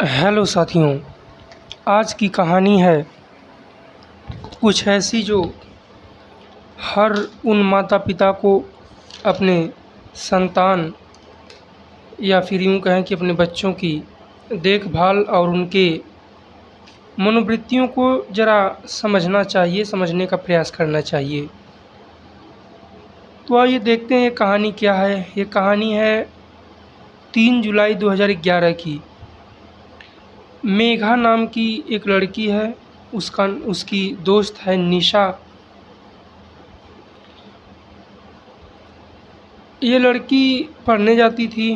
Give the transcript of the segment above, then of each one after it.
Hello साथियों, आज की कहानी है कुछ ऐसी जो हर उन माता पिता को अपने संतान या फिर यूँ कहें कि अपने बच्चों की देखभाल और उनके मनोवृत्तियों को ज़रा समझना चाहिए, समझने का प्रयास करना चाहिए। तो आइए देखते हैं ये कहानी क्या है। ये कहानी है 3 जुलाई 2011 की। मेघा नाम की एक लड़की है, उसकी दोस्त है निशा। ये लड़की पढ़ने जाती थी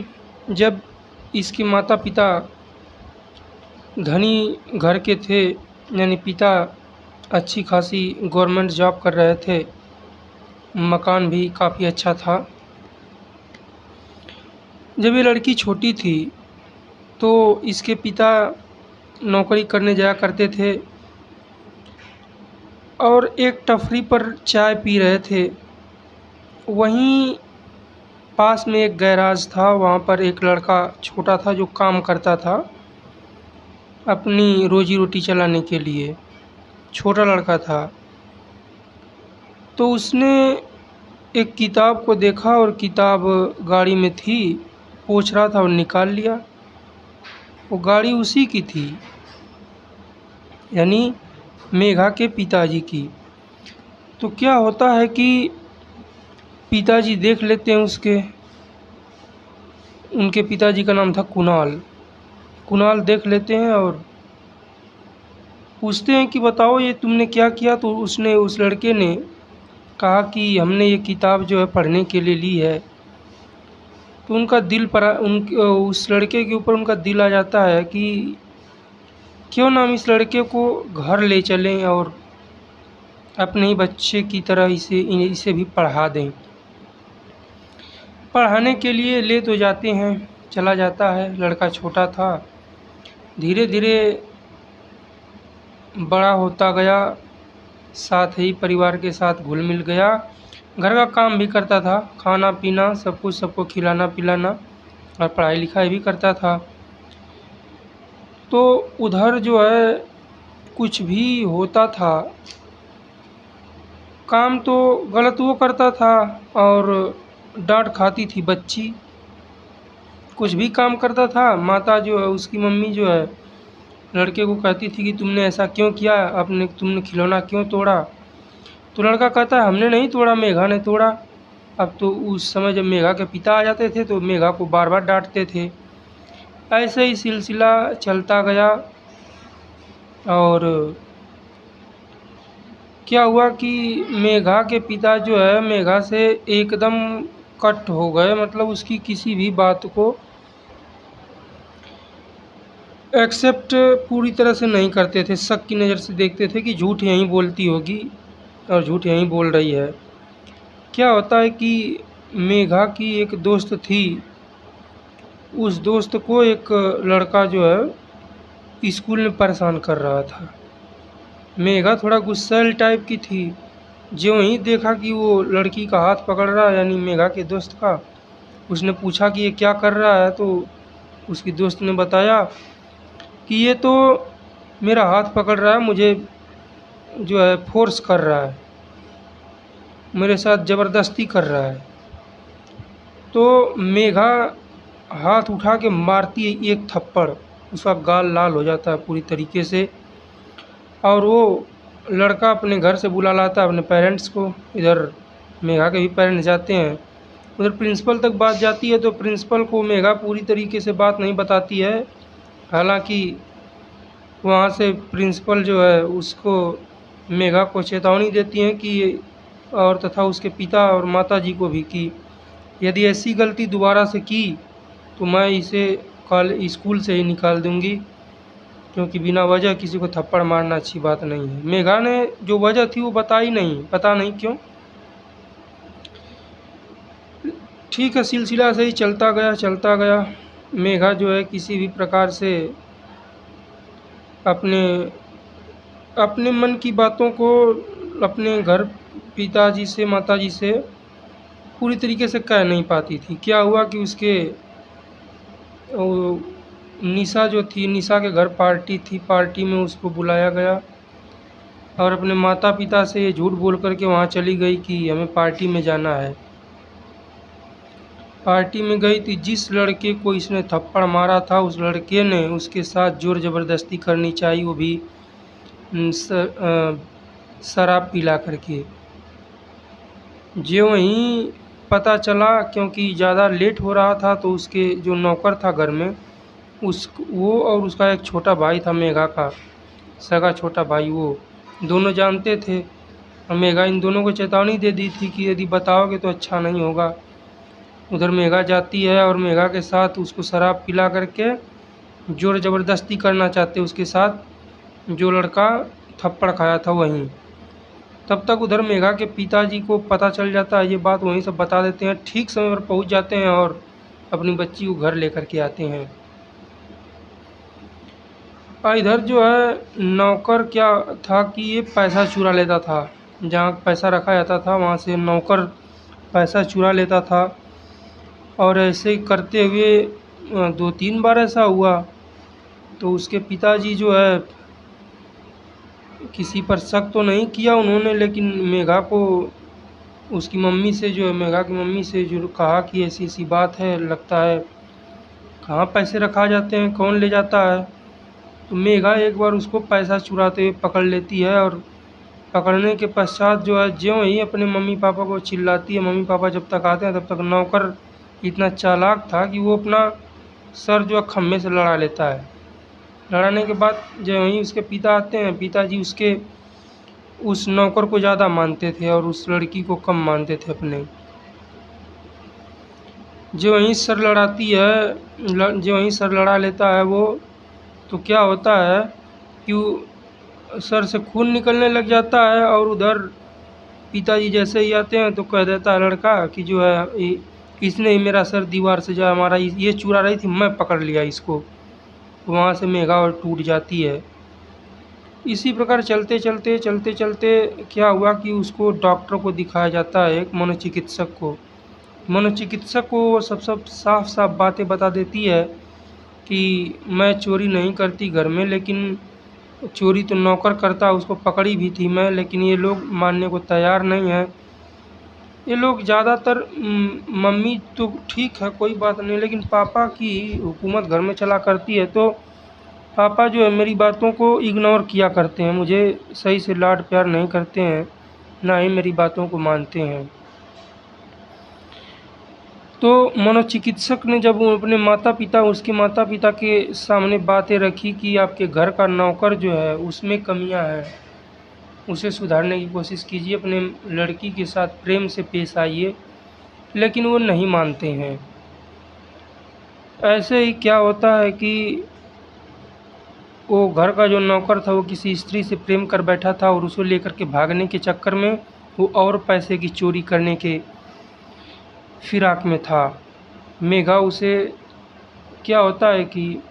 जब इसके माता पिता धनी घर के थे, यानी पिता अच्छी खासी गवर्नमेंट जॉब कर रहे थे, मकान भी काफ़ी अच्छा था। जब ये लड़की छोटी थी तो इसके पिता नौकरी करने जाया करते थे और एक टपरी पर चाय पी रहे थे। वहीं पास में एक गैराज था, वहाँ पर एक लड़का छोटा था जो काम करता था अपनी रोजी रोटी चलाने के लिए। छोटा लड़का था तो उसने एक किताब को देखा और किताब गाड़ी में थी, पूछ रहा था और निकाल लिया। वो गाड़ी उसी की थी, यानी मेघा के पिताजी की। तो क्या होता है कि पिताजी देख लेते हैं उनके पिताजी का नाम था कुणाल। कुणाल देख लेते हैं और पूछते हैं कि बताओ ये तुमने क्या किया। तो उस लड़के ने कहा कि हमने ये किताब जो है पढ़ने के लिए ली है। तो उनका दिल पर उस लड़के के ऊपर उनका दिल आ जाता है कि क्यों ना हम इस लड़के को घर ले चलें और अपने ही बच्चे की तरह इसे भी पढ़ा दें। पढ़ाने के लिए ले तो जाते हैं, चला जाता है। लड़का छोटा था, धीरे धीरे बड़ा होता गया, साथ ही परिवार के साथ घुल मिल गया। घर का काम भी करता था, खाना पीना सब कुछ सबको खिलाना पिलाना, और पढ़ाई लिखाई भी करता था। तो उधर जो है कुछ भी होता था, काम तो गलत वो करता था और डांट खाती थी बच्ची। कुछ भी काम करता था, माता जो है उसकी मम्मी जो है लड़के को कहती थी कि तुमने ऐसा क्यों किया, तुमने खिलौना क्यों तोड़ा। तो लड़का कहता है हमने नहीं तोड़ा, मेघा ने तोड़ा। अब तो उस समय जब मेघा के पिता आ जाते थे तो मेघा को बार बार डांटते थे। ऐसे ही सिलसिला चलता गया और क्या हुआ कि मेघा के पिता जो है मेघा से एकदम कट हो गए। मतलब उसकी किसी भी बात को एक्सेप्ट पूरी तरह से नहीं करते थे, शक की नज़र से देखते थे कि झूठ यहीं बोलती होगी और झूठ यहीं बोल रही है। क्या होता है कि मेघा की एक दोस्त थी, उस दोस्त को एक लड़का जो है स्कूल में परेशान कर रहा था। मेघा थोड़ा गुस्सैल टाइप की थी। ज्यों ही देखा कि वो लड़की का हाथ पकड़ रहा है, यानी मेघा के दोस्त का, उसने पूछा कि ये क्या कर रहा है। तो उसकी दोस्त ने बताया कि ये तो मेरा हाथ पकड़ रहा है, मुझे जो है फोर्स कर रहा है, मेरे साथ ज़बरदस्ती कर रहा है। तो मेघा हाथ उठा के मारती है एक थप्पड़, उसका गाल लाल हो जाता है पूरी तरीके से। और वो लड़का अपने घर से बुला लाता है अपने पेरेंट्स को। इधर मेघा के भी पेरेंट्स जाते हैं, उधर प्रिंसिपल तक बात जाती है। तो प्रिंसिपल को मेघा पूरी तरीके से बात नहीं बताती है। हालांकि वहाँ से प्रिंसिपल जो है उसको मेघा को चेतावनी देती हैं कि और तथा उसके पिता और माता जी को भी कि यदि ऐसी गलती दोबारा से की तो मैं इसे स्कूल से ही निकाल दूंगी, क्योंकि बिना वजह किसी को थप्पड़ मारना अच्छी बात नहीं है। मेघा ने जो वजह थी वो बताई नहीं, पता नहीं क्यों। ठीक है, सिलसिला से ही चलता गया चलता गया। मेघा जो है किसी भी प्रकार से अपने अपने मन की बातों को अपने घर पिताजी से माताजी से पूरी तरीके से कह नहीं पाती थी। क्या हुआ कि उसके वो निशा जो थी, निशा के घर पार्टी थी, पार्टी में उसको बुलाया गया और अपने माता पिता से ये झूठ बोल कर के वहाँ चली गई कि हमें पार्टी में जाना है। पार्टी में गई थी, जिस लड़के को इसने थप्पड़ मारा था उस लड़के ने उसके साथ ज़ोर ज़बरदस्ती करनी चाहिए, वो भी शराब पिला करके। जो वहीं पता चला, क्योंकि ज़्यादा लेट हो रहा था, तो उसके जो नौकर था घर में, वो और उसका एक छोटा भाई था, मेघा का सगा छोटा भाई, वो दोनों जानते थे। और मेघा इन दोनों को चेतावनी दे दी थी कि यदि बताओगे तो अच्छा नहीं होगा। उधर मेघा जाती है और मेघा के साथ उसको शराब पिला करके ज़ोर ज़बरदस्ती करना चाहते उसके साथ, जो लड़का थप्पड़ खाया था वहीं। तब तक उधर मेघा के पिताजी को पता चल जाता है ये बात, वहीं सब बता देते हैं, ठीक समय पर पहुंच जाते हैं और अपनी बच्ची को घर लेकर के आते हैं। और इधर जो है नौकर क्या था कि ये पैसा चुरा लेता था, जहाँ पैसा रखा जाता था वहाँ से नौकर पैसा चुरा लेता था। और ऐसे करते हुए 2-3 बार ऐसा हुआ, तो उसके पिताजी जो है किसी पर शक तो नहीं किया उन्होंने, लेकिन मेघा को उसकी मम्मी से, जो है मेघा की मम्मी से जो कहा कि ऐसी ऐसी बात है, लगता है कहाँ पैसे रखा जाते हैं, कौन ले जाता है। तो मेघा एक बार उसको पैसा चुराते हुए पकड़ लेती है और पकड़ने के पश्चात जो है ज्यों ही अपने मम्मी पापा को चिल्लाती है। मम्मी पापा जब तक आते हैं तब तक नौकर इतना चालाक था कि वो अपना सर जो है खम्भे से लड़ा लेता है। लड़ाने के बाद जो ही उसके पिता आते हैं, पिताजी उसके उस नौकर को ज़्यादा मानते थे और उस लड़की को कम मानते थे अपने। जो वहीं सर लड़ाती है, जो वहीं सर लड़ा लेता है वो, तो क्या होता है कि सर से खून निकलने लग जाता है। और उधर पिताजी जैसे ही आते हैं तो कह देता है लड़का कि जो है इसने ही मेरा सर दीवार से जो हमारा ये चुरा रही थी, मैं पकड़ लिया इसको। तो वहाँ से मेघा और टूट जाती है। इसी प्रकार चलते चलते क्या हुआ कि उसको डॉक्टर को दिखाया जाता है, एक मनोचिकित्सक को। मनोचिकित्सक को वो सब साफ साफ बातें बता देती है कि मैं चोरी नहीं करती घर में, लेकिन चोरी तो नौकर करता, उसको पकड़ी भी थी मैं, लेकिन ये लोग मानने को तैयार नहीं है। ये लोग ज़्यादातर मम्मी तो ठीक है कोई बात नहीं, लेकिन पापा की हुकूमत घर में चला करती है, तो पापा जो है मेरी बातों को इग्नोर किया करते हैं, मुझे सही से लाड प्यार नहीं करते हैं, ना ही मेरी बातों को मानते हैं। तो मनोचिकित्सक ने जब वो अपने माता पिता उसके माता पिता के सामने बातें रखी कि आपके घर का नौकर जो है उसमें कमियां हैं, उसे सुधारने की कोशिश कीजिए, अपने लड़की के साथ प्रेम से पेश आइए, लेकिन वो नहीं मानते हैं। ऐसे ही क्या होता है कि वो घर का जो नौकर था वो किसी स्त्री से प्रेम कर बैठा था और उसे लेकर के भागने के चक्कर में वो और पैसे की चोरी करने के फिराक में था। मेघा उसे, क्या होता है कि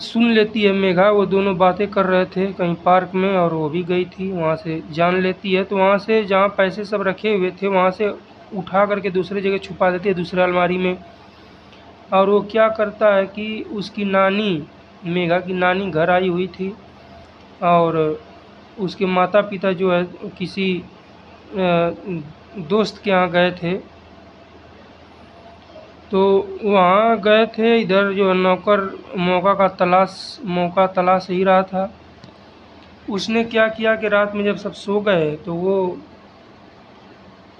सुन लेती है मेघा, वो दोनों बातें कर रहे थे कहीं पार्क में और वो भी गई थी, वहाँ से जान लेती है। तो वहाँ से जहाँ पैसे सब रखे हुए थे वहाँ से उठा करके दूसरी जगह छुपा देती है, दूसरे अलमारी में। और वो क्या करता है कि उसकी नानी, मेघा की नानी घर आई हुई थी और उसके माता पिता जो है किसी दोस्त के यहाँ गए थे, तो वहाँ गए थे। इधर जो नौकर मौका तलाश ही रहा था। उसने क्या किया कि रात में जब सब सो गए तो वो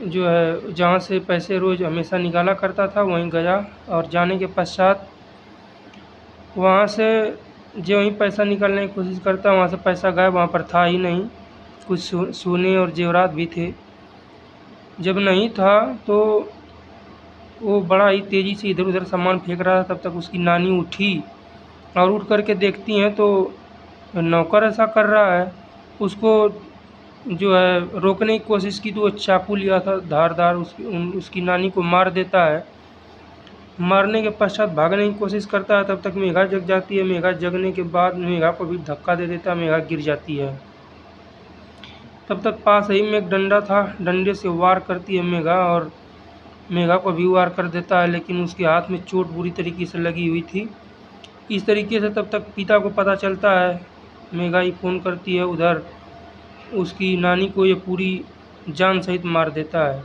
जो है जहाँ से पैसे रोज़ हमेशा निकाला करता था वहीं गया, और जाने के पश्चात वहाँ से जो ही पैसा निकालने की कोशिश करता, वहाँ से पैसा गायब, वहाँ पर था ही नहीं। कुछ सोने और जेवरात भी थे। जब नहीं था तो वो बड़ा ही तेज़ी से इधर उधर सामान फेंक रहा था। तब तक उसकी नानी उठी और उठ कर के देखती हैं तो नौकर ऐसा कर रहा है। उसको जो है रोकने की कोशिश की तो वो चाकू लिया था धारदार, उसकी नानी को मार देता है। मारने के पश्चात भागने की कोशिश करता है, तब तक मेघा जग जाती है। मेघा जगने के बाद मेघा को भी धक्का दे देता है, मेघा गिर जाती है। तब तक पास ही में एक डंडा था, डंडे से वार करती है मेघा और मेघा को भी वार कर देता है, लेकिन उसके हाथ में चोट बुरी तरीके से लगी हुई थी इस तरीके से तब तक पिता को पता चलता है। मेघा ही फ़ोन करती है उधर, उसकी नानी को ये पूरी जान सहित मार देता है।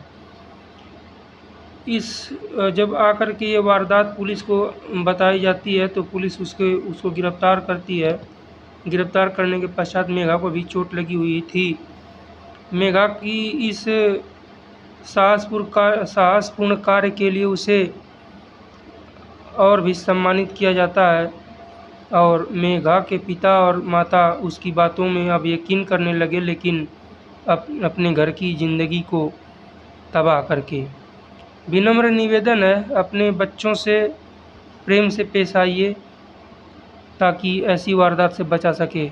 जब आकर के ये वारदात पुलिस को बताई जाती है तो पुलिस उसको गिरफ़्तार करती है। गिरफ़्तार करने के पश्चात मेघा को भी चोट लगी हुई थी। मेघा की इस साहसपूर्ण कार्य के लिए उसे और भी सम्मानित किया जाता है और मेघा के पिता और माता उसकी बातों में अब यकीन करने लगे, लेकिन अपने घर की ज़िंदगी को तबाह करके। विनम्र निवेदन है, अपने बच्चों से प्रेम से पेश आइए ताकि ऐसी वारदात से बचा सके।